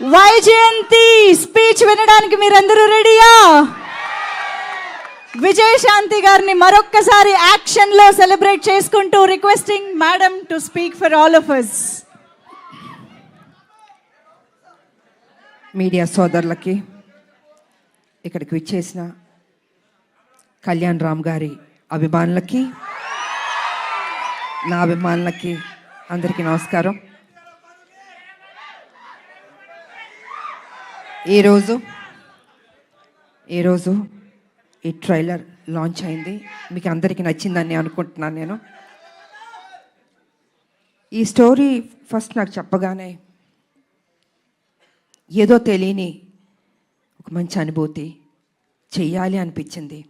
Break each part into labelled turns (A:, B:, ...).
A: Vyjayanthi speech వినడానికి మీరందరూ రెడీయా? విజయశాంతి గారిని మరొక్కసారి యాక్షన్ లో సెలబ్రేట్ చేసుకుంటూ requesting madam to speak for all of us.
B: Media సోదరులకి, ఇక్కడికి విచ్చేసిన కళ్యాణ్ రామ్ గారి అభిమానులకి, నా అభిమానులకి అందరికీ నమస్కారం. ఈరోజు ఈ ట్రైలర్ లాంచ్ అయింది. మీకు అందరికీ నచ్చిందని అనుకుంటున్నాను. నేను ఈ స్టోరీ ఫస్ట్ నాకు చెప్పగానే ఏదో తెలియని ఒక మంచి అనుభూతి, చెయ్యాలి అనిపించింది.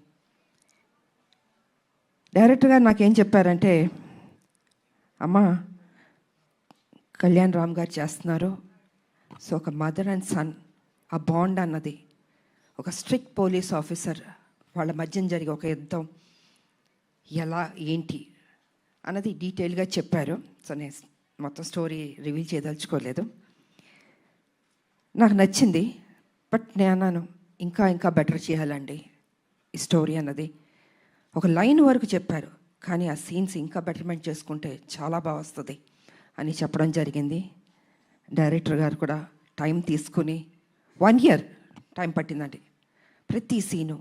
B: డైరెక్టర్ గారు నాకేం చెప్పారంటే, అమ్మ కళ్యాణ్ రామ్ గారు చేస్తున్నారు, సో ఒక మదర్ అండ్ సన్ ఆ బాండ్ అన్నది, ఒక స్ట్రిక్ట్ పోలీస్ ఆఫీసర్ వాళ్ళ మధ్యన జరిగే ఒక యుద్ధం ఎలా ఏంటి అన్నది డీటెయిల్గా చెప్పారు. సో నేను మొత్తం స్టోరీ రివీల్ చేయదలుచుకోలేదు. నాకు నచ్చింది. బట్ నేను అన్నాను, ఇంకా బెటర్ చేయాలండి ఈ స్టోరీ అన్నది. ఒక లైన్ వరకు చెప్పారు, కానీ ఆ సీన్స్ ఇంకా బెటర్మెంట్ చేసుకుంటే చాలా బాగా వస్తుంది అని చెప్పడం జరిగింది. డైరెక్టర్ గారు కూడా టైం తీసుకుని 1 year టైం పట్టిందండి ప్రతి సీను.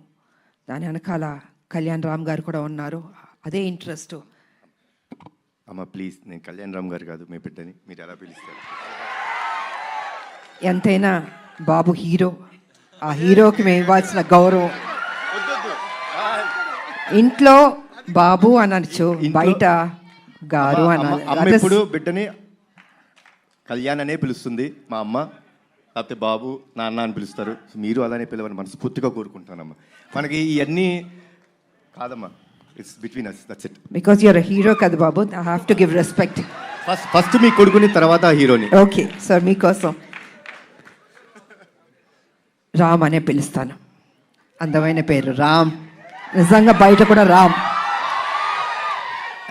B: దాని వెనకాల కళ్యాణ్ రామ్ గారు కూడా ఉన్నారు. అదే ఇంట్రెస్ట్.
C: అమ్మ ప్లీజ్, నేను కళ్యాణ్ రామ్ గారు కాదు, మీ బిడ్డని, మీరు ఎలా పిలుస్తారు?
B: ఎంతైనా బాబు హీరో, ఆ హీరోకి మేము ఇవ్వాల్సిన గౌరవం. ఇంట్లో బాబు అనొచ్చు, బయట గారు అనాలి.
C: అమ్మ ఇప్పుడు బిడ్డని కళ్యాణ్ అనే పిలుస్తుంది మా అమ్మ, లేకపోతే బాబు నాన్న అని పిలుస్తారు. మీరు అలానే పిలవని మనస్ఫూర్తిగా కోరుకుంటానమ్మా. మనకి ఇవన్నీ కాదమ్మా, it's between us, that's it.
B: Because you are hero కదా బాబు, I have to give respect.
C: First మీ కొడుకుని, తర్వాత హీరోని.
B: ఓకే సార్, మీకోసం రామ్ అనే పిలుస్తాను. అందమైన పేరు రామ్. నిజంగా బయట కూడా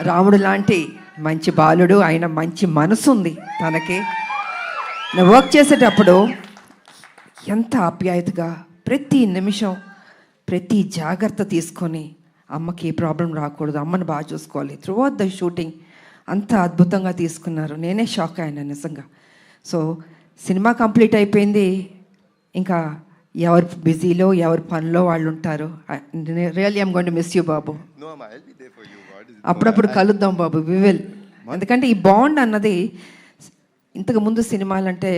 B: రాముడు లాంటి మంచి బాలుడు, ఆయన మంచి మనసు ఉంది తనకి. నేను వర్క్ చేసేటప్పుడు ఎంత ఆప్యాయతగా, ప్రతి నిమిషం ప్రతి జాగ్రత్త తీసుకొని, అమ్మకి ఏ ప్రాబ్లం రాకూడదు, అమ్మని బాగా చూసుకోవాలి. త్రూఅవుట్ ద షూటింగ్ అంత అద్భుతంగా తీసుకున్నారు. నేనే షాక్ అయినా నిజంగా. సో సినిమా కంప్లీట్ అయిపోయింది. ఇంకా ఎవరు బిజీలో, ఎవరి పనిలో వాళ్ళు ఉంటారు. Really I'm going to miss you బాబు. అప్పుడప్పుడు కలుద్దాం బాబు, వి విల్. ఎందుకంటే ఈ బాండ్ అన్నది, ఇంతకుముందు సినిమాలంటే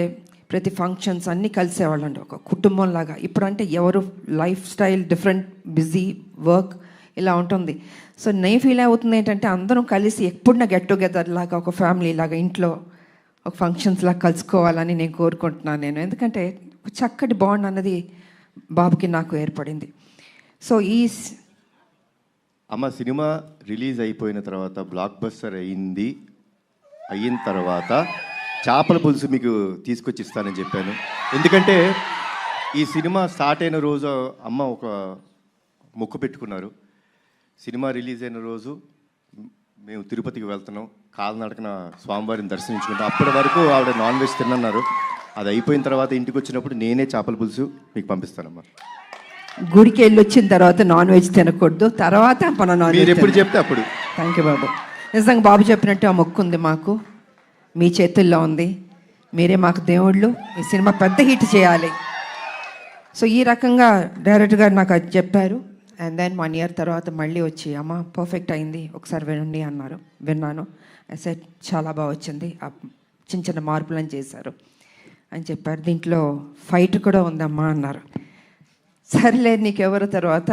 B: ప్రతి ఫంక్షన్స్ అన్నీ కలిసేవాళ్ళండి ఒక కుటుంబంలాగా. ఇప్పుడంటే ఎవరు life style different, busy, work ఇలా ఉంటుంది. సో నేను ఫీల్ అవుతుంది ఏంటంటే, అందరం కలిసి ఎప్పుడున్నా గెట్ టుగెదర్ లాగా, ఒక ఫ్యామిలీ లాగా ఇంట్లో ఒక ఫంక్షన్స్ లాగా కలుసుకోవాలని నేను కోరుకుంటున్నాను నేను. ఎందుకంటే ఒక చక్కటి బాండ్ అన్నది బాబుకి నాకు ఏర్పడింది. సో
C: అమ్మ సినిమా రిలీజ్ అయిపోయిన తర్వాత, బ్లాక్ బస్టర్ అయిన తర్వాత చేపల పులుసు మీకు తీసుకొచ్చి ఇస్తానని చెప్పాను. ఎందుకంటే ఈ సినిమా స్టార్ట్ అయిన రోజు అమ్మ ఒక మొక్కు పెట్టుకున్నారు. సినిమా రిలీజ్ అయిన రోజు మేము తిరుపతికి వెళ్తున్నాం, కాలినడకన స్వామివారిని దర్శించుకుంటాం. అప్పటి వరకు ఆవిడ నాన్ వెజ్ తిన్నన్నారు. అది అయిపోయిన తర్వాత ఇంటికి వచ్చినప్పుడు నేనే చేపల పులుసు మీకు పంపిస్తానమ్మా.
B: గుడికి వెళ్ళి వచ్చిన తర్వాత నాన్ వెజ్ తినకూడదు, తర్వాత మన నాన్ వెజ్
C: ఎప్పుడు చెప్తే అప్పుడు.
B: థ్యాంక్ యూ బాబు. నిజంగా బాబు చెప్పినట్టు ఆ మొక్కు ఉంది మాకు, మీ చేతుల్లో ఉంది. మీరే మాకు దేవుళ్ళు. ఈ సినిమా పెద్ద హిట్ చేయాలి. సో ఈ రకంగా డైరెక్టర్ గారు నాకు అది చెప్పారు. అండ్ దెన్ 1 year తర్వాత మళ్ళీ వచ్చి, అమ్మ పర్ఫెక్ట్ అయింది, ఒకసారి వినండి అన్నారు. విన్నాను. సెట్ చాలా బాగా వచ్చింది, చిన్న మార్పులను చేశారు అని చెప్పారు. దీంట్లో ఫైట్ కూడా ఉందమ్మా అన్నారు. సరేలేదు నీకెవరు. తర్వాత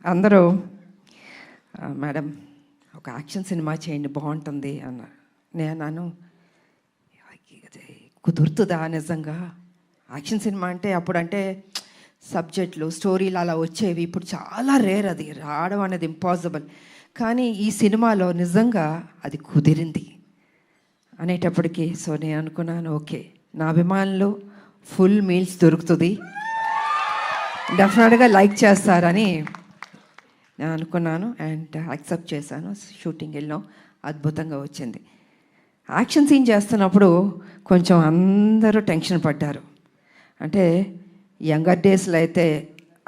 B: అందరూ, మేడం ఒక యాక్షన్ సినిమా చేయండి బాగుంటుంది అన్నారు. నేను కుదురుతుందా నిజంగా? యాక్షన్ సినిమా అంటే అప్పుడంటే సబ్జెక్టులు, స్టోరీలు అలా వచ్చేవి. ఇప్పుడు చాలా రేర్, అది రావడం అనేది ఇంపాసిబుల్. కానీ ఈ సినిమాలో నిజంగా అది కుదిరింది అనేటప్పటికీ, సో నేను అనుకున్నాను, ఓకే నా అభిమానులు ఫుల్ మీల్స్ దొరుకుతుంది, డెఫినెట్గా లైక్ చేస్తారని నేను అనుకున్నాను. అండ్ యాక్సెప్ట్ చేశాను. షూటింగ్ వెళ్ళాం, అద్భుతంగా వచ్చింది. యాక్షన్ సీన్ చేస్తున్నప్పుడు కొంచెం అందరూ టెన్షన్ పడ్డారు. అంటే యంగర్ డేస్లో అయితే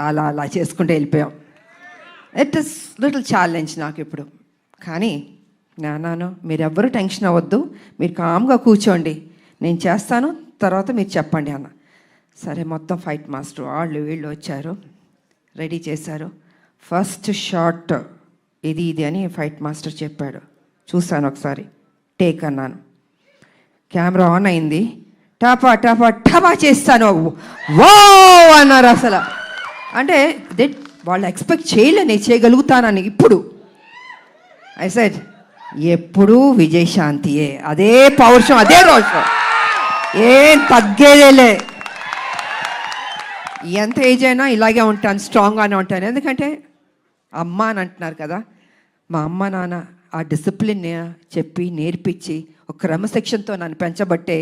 B: అలా అలా చేసుకుంటూ వెళ్ళిపోయాం. ఇట్ ఇస్ లిటిల్ ఛాలెంజ్ నాకు ఇప్పుడు. కానీ నాన్న మీరెవ్వరూ టెన్షన్ అవ్వద్దు, మీరు కామ్గా కూర్చోండి, నేను చేస్తాను, తర్వాత మీరు చెప్పండి అన్న. సరే మొత్తం ఫైట్ మాస్టర్ వాళ్ళు వీళ్ళు వచ్చారు, రెడీ చేశారు. ఫస్ట్ షాట్ ఇది అని ఫైట్ మాస్టర్ చెప్పాడు. చూశాను ఒకసారి, టేక్ అన్నాను. కెమెరా ఆన్ అయింది, టపా టపా టపా చేస్తాను, వో అన్నారు. అసలు అంటే వాళ్ళు ఎక్స్పెక్ట్ చేయలే నేను చేయగలుగుతానని. ఇప్పుడు ఐ సెడ్ ఎప్పుడూ విజయశాంతియే, అదే పౌరుషం, అదే రోషం, ఏం తగ్గేదేలే. ఎంత ఏజ్ అయినా ఇలాగే ఉంటాను, స్ట్రాంగ్గానే ఉంటాను. ఎందుకంటే అమ్మ అని అంటున్నారు కదా, మా అమ్మ నాన్న ఆ డిసిప్లిన్ చెప్పి నేర్పించి ఒక క్రమశిక్షణతో నన్ను పెంచబట్టే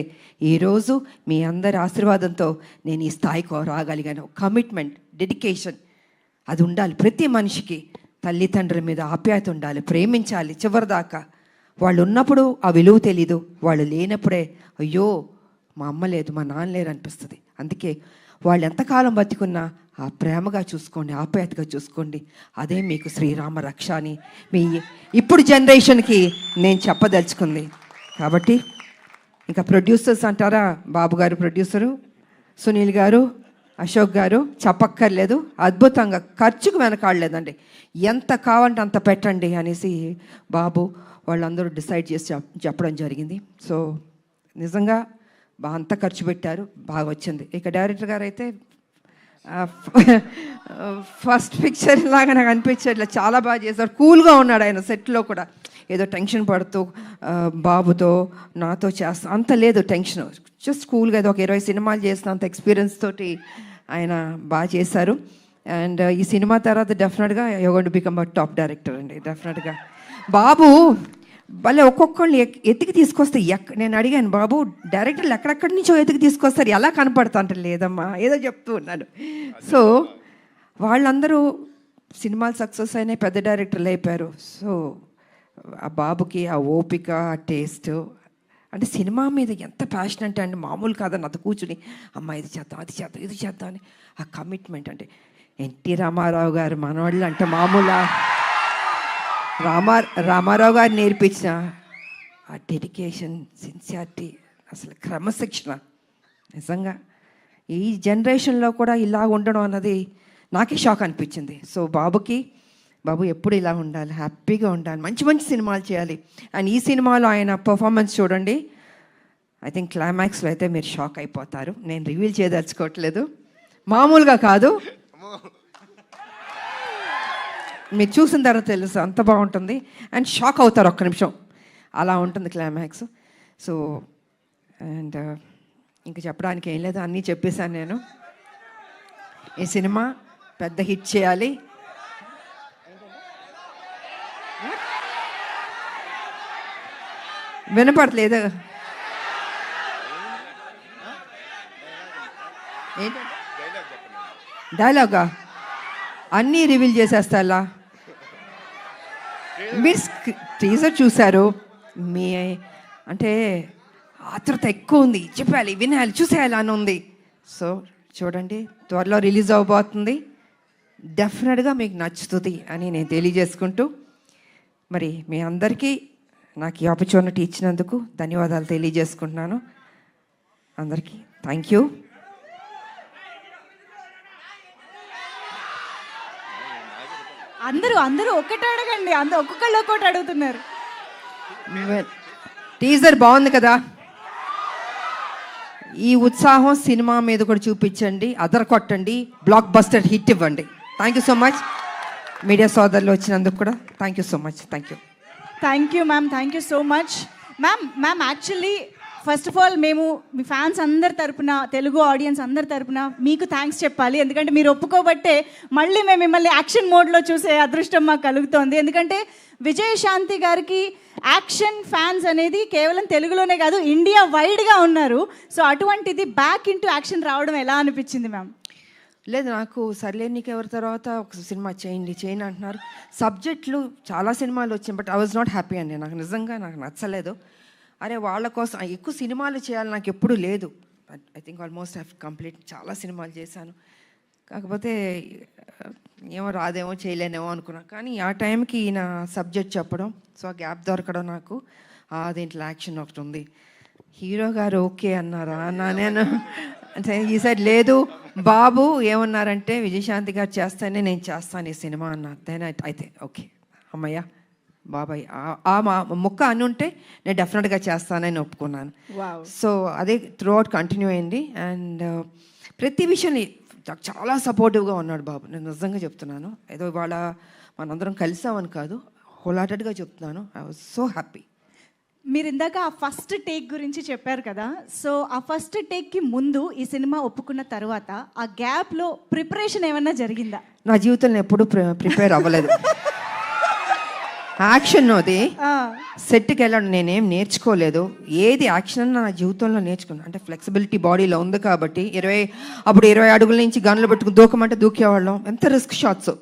B: ఈరోజు మీ అందరి ఆశీర్వాదంతో నేను ఈ స్థాయికి రాగలిగాను. కమిట్మెంట్, డెడికేషన్ అది ఉండాలి ప్రతి మనిషికి. తల్లిదండ్రుల మీద ఆప్యాయత ఉండాలి, ప్రేమించాలి చివరిదాకా. వాళ్ళు ఉన్నప్పుడు ఆ విలువ తెలీదు, వాళ్ళు లేనప్పుడే అయ్యో మా అమ్మ లేదు, మా నాన్న లేరు అనిపిస్తుంది. అందుకే వాళ్ళు ఎంతకాలం బతికున్నా ఆ ప్రేమగా చూసుకోండి, ఆప్యాయతగా చూసుకోండి. అదే మీకు శ్రీరామ రక్ష అని మీ ఇప్పుడు జనరేషన్కి నేను చెప్పదలుచుకుంది. కాబట్టి ఇంకా ప్రొడ్యూసర్స్ అంటారా, బాబు గారు ప్రొడ్యూసరు, సునీల్ గారు, అశోక్ గారు చెప్పక్కర్లేదు, అద్భుతంగా ఖర్చుకు వెనకాడలేదండి. ఎంత కావాలంటే అంత పెట్టండి అనేసి బాబు వాళ్ళందరూ డిసైడ్ చేసి చెప్పడం జరిగింది. సో నిజంగా అంత ఖర్చు పెట్టారు, బాగా వచ్చింది. ఇక డైరెక్టర్ గారు అయితే ఫస్ట్ పిక్చర్ లాగా నాకు అనిపించట్లేదు, చాలా బాగా చేశారు. కూల్గా ఉన్నాడు ఆయన సెట్లో కూడా, ఏదో టెన్షన్ పడుతూ బాబుతో నాతో చేస్తా అంత లేదు టెన్షన్, జస్ట్ కూల్గా ఏదో ఒక 20 సినిమాలు చేసిన అంత ఎక్స్పీరియన్స్ తోటి ఆయన బాగా చేశారు. అండ్ ఈ సినిమా తర్వాత డెఫినెట్గా you going to become a top director అండి. డెఫినెట్గా బాబు భలే ఒక్కొక్కళ్ళు ఎత్తికి తీసుకొస్తే నేను అడిగాను, బాబు డైరెక్టర్లు ఎక్కడెక్కడి నుంచో ఎత్తికి తీసుకొస్తారు, ఎలా కనపడతా అంటే లేదమ్మా ఏదో చెప్తూ ఉన్నాను. సో వాళ్ళందరూ సినిమాలు సక్సెస్ అయినాయి, పెద్ద డైరెక్టర్లు అయిపోయారు. సో ఆ బాబుకి ఆ ఓపిక, ఆ టేస్ట్, అంటే సినిమా మీద ఎంత ప్యాషన్ అంటే అండి మామూలు కాదని అంత కూర్చుని అమ్మ ఇది చేద్దాం, అది చేద్దాం, ఇది చేద్దాం అని ఆ కమిట్మెంట్. అంటే ఎన్టీ రామారావు గారు మనవాళ్ళు అంటే మామూలు రామారావు గారు నేర్పించిన ఆ డెడికేషన్, సిన్సియారిటీ, అసలు క్రమశిక్షణ నిజంగా ఈ జనరేషన్లో కూడా ఇలా ఉండడం అన్నది నాకే షాక్ అనిపించింది. సో బాబు ఎప్పుడు ఇలా ఉండాలి, హ్యాపీగా ఉండాలి, మంచి మంచి సినిమాలు చేయాలి. అండ్ ఈ సినిమాలో ఆయన పర్ఫార్మెన్స్ చూడండి, ఐ థింక్ క్లైమాక్స్లో అయితే మీరు షాక్ అయిపోతారు. నేను రివీల్ చేయదలుచుకోవట్లేదు, మామూలుగా కాదు, మీరు చూసిన తర్వాత తెలుసు అంత బాగుంటుంది. అండ్ షాక్ అవుతారు ఒక్క నిమిషం, అలా ఉంటుంది క్లైమాక్స్. సో అండ్ ఇంకా చెప్పడానికి ఏం లేదు, అన్నీ చెప్పేశాను నేను. ఈ సినిమా పెద్ద హిట్ చేయాలి. వినపడలేదు ఏంటి డైలాగా, అన్నీ రివీల్ చేసేస్తా. మీరు టీజర్ చూశారు, మీ అంటే ఆతృత ఎక్కువ ఉంది, చెప్పాలి, వినాలి, చూసేయాలి అని ఉంది. సో చూడండి, త్వరలో రిలీజ్ అవ్వబోతుంది, డెఫినెట్గా మీకు నచ్చుతుంది అని నేను తెలియజేసుకుంటూ, మరి మీ అందరికీ నాకు ఈ ఆపర్చునిటీ ఇచ్చినందుకు ధన్యవాదాలు తెలియజేసుకుంటున్నాను. అందరికీ థ్యాంక్ యూ.
A: అందరూ ఒక్కటి అడగండి, ఒక్కొక్కళ్ళు ఒక్కొక్కటి అడుగుతున్నారు.
B: టీజర్ బాగుంది కదా, ఈ ఉత్సాహం సినిమా మీద కూడా చూపించండి, అదరకొట్టండి, బ్లాక్ బస్టర్ హిట్ ఇవ్వండి. Thank you so much. Media సోదరులు వచ్చినందుకు కూడా thank you so much. Thank you
A: ma'am, thank you so much. Ma'am actually first of all మేము మీ ఫ్యాన్స్ అందరి తరపున, తెలుగు ఆడియన్స్ అందరి తరపున మీకు థ్యాంక్స్ చెప్పాలి. ఎందుకంటే మీరు ఒప్పుకోబట్టే మళ్ళీ మేము మిమ్మల్ని యాక్షన్ మోడ్లో చూసే అదృష్టం మాకు కలుగుతోంది. ఎందుకంటే విజయశాంతి గారికి యాక్షన్ ఫ్యాన్స్ అనేది కేవలం తెలుగులోనే కాదు, ఇండియా వైడ్గా ఉన్నారు. సో అటువంటిది బ్యాక్ ఇంటూ యాక్షన్ రావడం ఎలా అనిపించింది మ్యామ్?
B: లేదు, నాకు సర్లే నీకు ఎవరి తర్వాత ఒక సినిమా చేయండి అంటున్నారు. సబ్జెక్టులు చాలా సినిమాలు వచ్చాయి, but I was not happy అండి. నాకు నిజంగా నాకు నచ్చలేదు. అరే వాళ్ళ కోసం ఎక్కువ సినిమాలు చేయాలి నాకు ఎప్పుడూ లేదు. I think almost have complete చాలా సినిమాలు చేశాను. కాకపోతే ఏమో రాదేమో చేయలేనేమో అనుకున్నా. కానీ ఆ టైంకి ఈయన సబ్జెక్ట్ చెప్పడం, సో ఆ గ్యాప్ దొరకడం నాకు దీంట్లో యాక్షన్ ఒకటి ఉంది. హీరో గారు ఓకే అన్నారా అన్నా నేను. అంటే ఈ సైడ్ లేదు బాబు ఏమన్నారంటే విజయశాంతి గారు చేస్తేనే నేను చేస్తాను ఈ సినిమా అన్న. దెన్ అయితే ఓకే అమ్మయ్య బాబాయ్ మా మొక్క అని ఉంటే నేను డెఫినెట్గా చేస్తానని ఒప్పుకున్నాను. సో అదే త్రూ అవుట్ కంటిన్యూ అయింది. అండ్ ప్రతి విషయాన్ని చాలా సపోర్టివ్గా ఉన్నాడు బాబు. నేను నిజంగా చెప్తున్నాను, ఏదో ఇవాళ మనందరం కలిసామని కాదు, హోల్హార్టెడ్గా చెప్తున్నాను. I was so happy.
A: మీరు ఇందాక ఆ ఫస్ట్ టేక్ గురించి చెప్పారు కదా, సో ఆ ఫస్ట్ టేక్కి ముందు ఈ సినిమా ఒప్పుకున్న తర్వాత ఆ గ్యాప్లో ప్రిపరేషన్ ఏమన్నా జరిగిందా?
B: నా జీవితంలో ఎప్పుడూ ప్రిపేర్ అవ్వలేదు. యాక్షన్ అది సెట్కి వెళ్ళడం నేనేం నేర్చుకోలేదు. ఏది యాక్షన్ అన్న నా జీవితంలో నేర్చుకున్నాను. అంటే ఫ్లెక్సిబిలిటీ బాడీలో ఉంది కాబట్టి 20 అడుగుల నుంచి గన్లు పెట్టుకుని దూకమంటే దూకేవాళ్ళం. ఎంత రిస్క్ షాట్స్.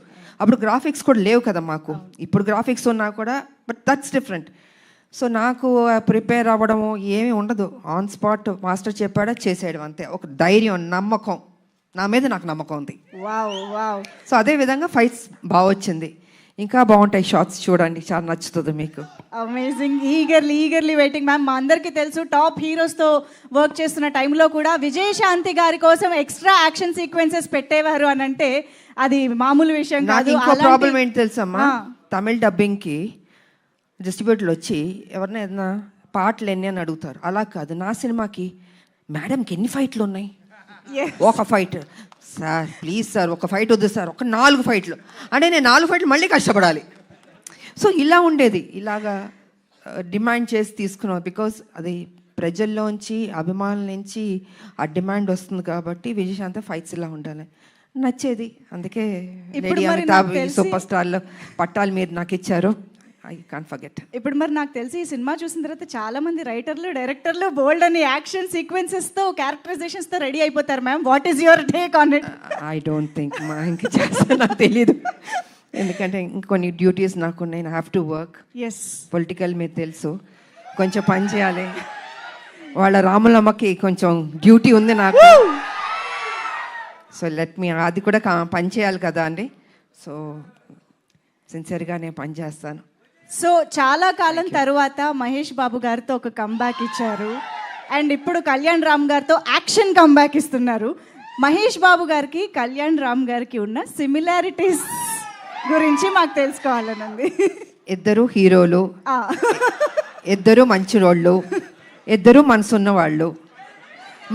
B: అప్పుడు గ్రాఫిక్స్ కూడా లేవు కదా మాకు. ఇప్పుడు గ్రాఫిక్స్ ఉన్నా కూడా, బట్ దట్స్ డిఫరెంట్. సో నాకు ప్రిపేర్ అవ్వడము ఏమీ ఉండదు. ఆన్ స్పాట్ మాస్టర్ చెప్పాడా చేసేయడం అంతే. ఒక ధైర్యం, నమ్మకం, నా మీద నాకు నమ్మకం ఉంది. సో అదే విధంగా ఫైట్స్ బాగా వచ్చింది. ఇంకా బాగుంటాయి షార్ట్స్, చూడండి, చాలా నచ్చుతుంది మీకు.
A: అమేజింగ్. Eagerly waiting ma'am. మా అందరికీ తెలుసు టాప్ హీరోస్తో వర్క్ చేస్తున్న టైంలో కూడా విజయశాంతి గారి కోసం ఎక్స్ట్రా యాక్షన్ సీక్వెన్సెస్ పెట్టేవారు అని అంటే అది మామూలు విషయం కాదు.
B: ఇంకో ప్రాబ్లం ఏంటి తెలుసమ్మా, తమిళ డబ్బింగ్కి డిస్ట్రిబ్యూటర్లు వచ్చి ఎవరైనా ఏదైనా పాటలు ఎన్ని అని అడుగుతారు. అలా కాదు, నా సినిమాకి మేడంకి ఎన్ని ఫైట్లు ఉన్నాయి? ఒక ఫైట్ సార్, ప్లీజ్ సార్ ఒక ఫైట్ వద్దు సార్, ఒక 4 ఫైట్లు అంటే నేను 4 ఫైట్లు మళ్ళీ కష్టపడాలి. సో ఇలా ఉండేది. ఇలాగా డిమాండ్ చేసి తీసుకున్నాం. బికాజ్ అది ప్రజల్లోంచి, అభిమానుల నుంచి ఆ డిమాండ్ వస్తుంది కాబట్టి విజయశాంతి ఫైట్స్ ఇలా ఉండాలి నచ్చేది. అందుకే లేడీ అమితాబ్ సూపర్ స్టార్లో పట్టాలు మీరు నాకు ఇచ్చారు. I can't forget.
A: ఇప్పుడు మరి నాకు తెలిసి ఈ సినిమా చూసిన తర్వాత చాలా మంది రైటర్లు, డైరెక్టర్లు బోల్డ్ అని యాక్షన్ సీక్వెన్సెస్తో, క్యారెక్టరైజేషన్స్తో రెడీ అయిపోతారు ma'am. What is your take on it?
B: I don't think ఇంకా చేస్తా, నాకు తెలీదు. ఎందుకంటే ఇంకొన్ని డ్యూటీస్ నాకు ఉన్నాయి. I have to work. Political మీరు తెలుసు, కొంచెం పని చేయాలి. వాళ్ళ రాములమ్మకి కొంచెం డ్యూటీ ఉంది నాకు. సో లెట్ మీ, అది కూడా పని చేయాలి కదా అండి. సో సిన్సియర్గా నేను పని చేస్తాను.
A: సో చాలా కాలం తర్వాత మహేష్ బాబు గారితో ఒక కంబ్యాక్ ఇచ్చారు. అండ్ ఇప్పుడు కళ్యాణ్ రామ్ గారితో యాక్షన్ కంబ్యాక్ ఇస్తున్నారు. మహేష్ బాబు గారికి కళ్యాణ్ రామ్ గారికి ఉన్న సిమిలారిటీస్ గురించి మాకు తెలుసుకోవాలనుంది.
B: ఇద్దరు హీరోలు, ఇద్దరు మంచి రోళ్ళు, ఇద్దరు మనసున్న వాళ్ళు,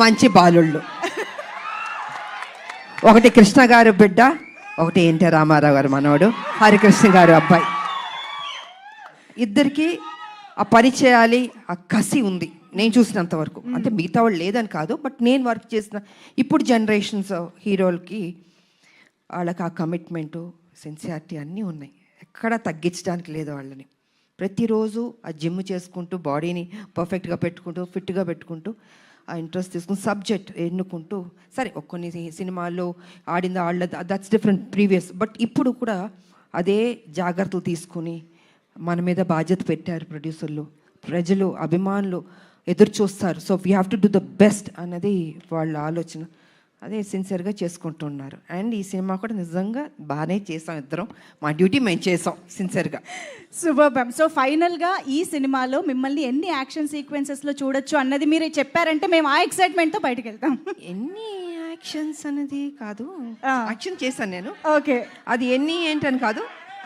B: మంచి బాలుళ్ళు. ఒకటి కృష్ణ గారు బిడ్డ, ఒకటి ఎన్టీ రామారావు గారు మనవడు, హరికృష్ణ గారు అబ్బాయి. ఇద్దరికి ఆ పని చేయాలి, ఆ కసి ఉంది నేను చూసినంత వరకు. అంటే మిగతా వాళ్ళు లేదని కాదు, బట్ నేను వర్క్ చేసిన ఇప్పుడు జనరేషన్స్ హీరోలకి వాళ్ళకి ఆ కమిట్మెంటు, సిన్సియారిటీ అన్నీ ఉన్నాయి. ఎక్కడా తగ్గించడానికి లేదు వాళ్ళని. ప్రతిరోజు ఆ జిమ్ చేసుకుంటూ, బాడీని పర్ఫెక్ట్గా పెట్టుకుంటూ, ఫిట్గా పెట్టుకుంటూ, ఆ ఇంట్రెస్ట్ తీసుకుని సబ్జెక్ట్ ఎన్నుకుంటూ, సరే కొన్ని సినిమాల్లో ఆడింది ఆడలేదు, దట్స్ డిఫరెంట్ ప్రీవియస్. బట్ ఇప్పుడు కూడా అదే జాగ్రత్తలు తీసుకుని మన మీద బాధ్యత పెట్టారు ప్రొడ్యూసర్లు, ప్రజలు, అభిమానులు ఎదురు చూస్తారు. So we have to do the best అన్నది వాళ్ళ ఆలోచన. అదే సిన్సియర్గా చేసుకుంటున్నారు. అండ్ ఈ సినిమా కూడా నిజంగా బాగానే చేసాం ఇద్దరం. మా డ్యూటీ మేము చేసాం సిన్సియర్గా.
A: Super ma'am. సో ఫైనల్గా ఈ సినిమాలో మిమ్మల్ని ఎన్ని యాక్షన్ సీక్వెన్సెస్లో చూడొచ్చు అన్నది మీరు చెప్పారంటే మేము ఆ ఎక్సైట్మెంట్తో బయటకు వెళ్తాం.
B: ఎన్ని యాక్షన్స్ అనేది కాదు, యాక్షన్ చేశాను నేను.
A: ఓకే,
B: అది ఎన్ని ఏంటని కాదు,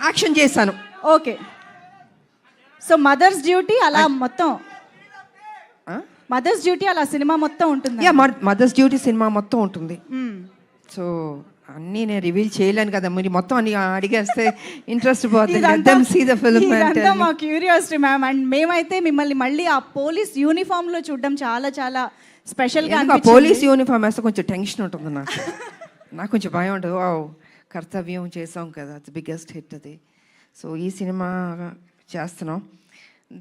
B: యాక్షన్ చేశాను.
A: ఓకే. సో మదర్స్ డ్యూటీ అలా మొత్తం, మదర్స్ డ్యూటీ అలా సినిమా మొత్తం ఉంటుంది.
B: మదర్స్ డ్యూటీ సినిమా మొత్తం ఉంటుంది. సో అన్నీ నేను రివీల్ చేయలేను కదా, మీరు మొత్తం అన్ని అడిగేస్తే ఇంట్రెస్ట్ పోతుంది.
A: మా క్యూరియాసిటీ మ్యామ్. అండ్ మేమైతే మిమ్మల్ని మళ్ళీ ఆ పోలీస్ యూనిఫామ్లో చూడడం చాలా చాలా స్పెషల్గా.
B: పోలీస్ యూనిఫామ్ వేస్తే కొంచెం టెన్షన్ ఉంటుంది నాకు కొంచెం భయం ఉంటుంది. కర్తవ్యం చేసాం కదా, అది బిగ్గెస్ట్ హిట్ అది. సో ఈ సినిమా చేస్తున్నాం,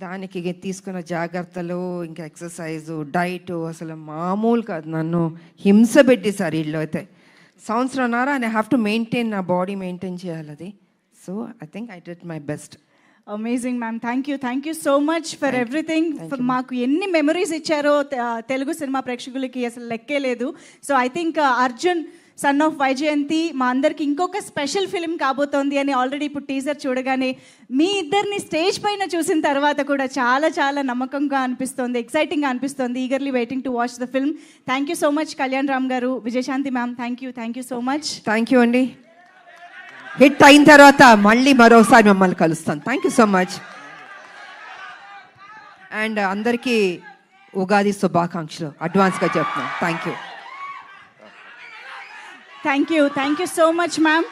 B: దానికి తీసుకున్న జాగ్రత్తలు, ఇంకా ఎక్సర్సైజు, డైట్ అసలు మామూలు కాదు. నన్ను హింస పెట్టేశారు వీళ్ళు అయితే. సంవత్సరంన్నర ఐ హ్యావ్ టు మెయింటైన్, నా బాడీ మెయింటైన్ చేయాలి అది. So I think I did my best.
A: Amazing ma'am, thank you so much for everything. మాకు ఎన్ని మెమరీస్ ఇచ్చారో తెలుగు సినిమా ప్రేక్షకులకి అసలు లెక్కే లేదు. So I think Arjun son of Vyjayanthi మా అందరికి ఇంకొక స్పెషల్ ఫిలిం కాబోతోంది అని ఆల్రెడీ ఇప్పుడు టీజర్ చూడగానే మీ ఇద్దరిని స్టేజ్ పైన చూసిన తర్వాత కూడా చాలా చాలా నమ్మకంగా అనిపిస్తుంది, ఎక్సైటింగ్గా అనిపిస్తుంది. Eagerly waiting to watch the film. Thank you so much Kalyan Ram గారు, Vijayashanti ma'am, thank you so much.
B: Thank you అండి. హిట్ అయిన తర్వాత మళ్ళీ మరోసారి మిమ్మల్ని కలుస్తాను. Thank you so much. And అందరికీ ఉగాది శుభాకాంక్షలు అడ్వాన్స్గా చెప్తున్నాను. Thank you
A: so much ma'am.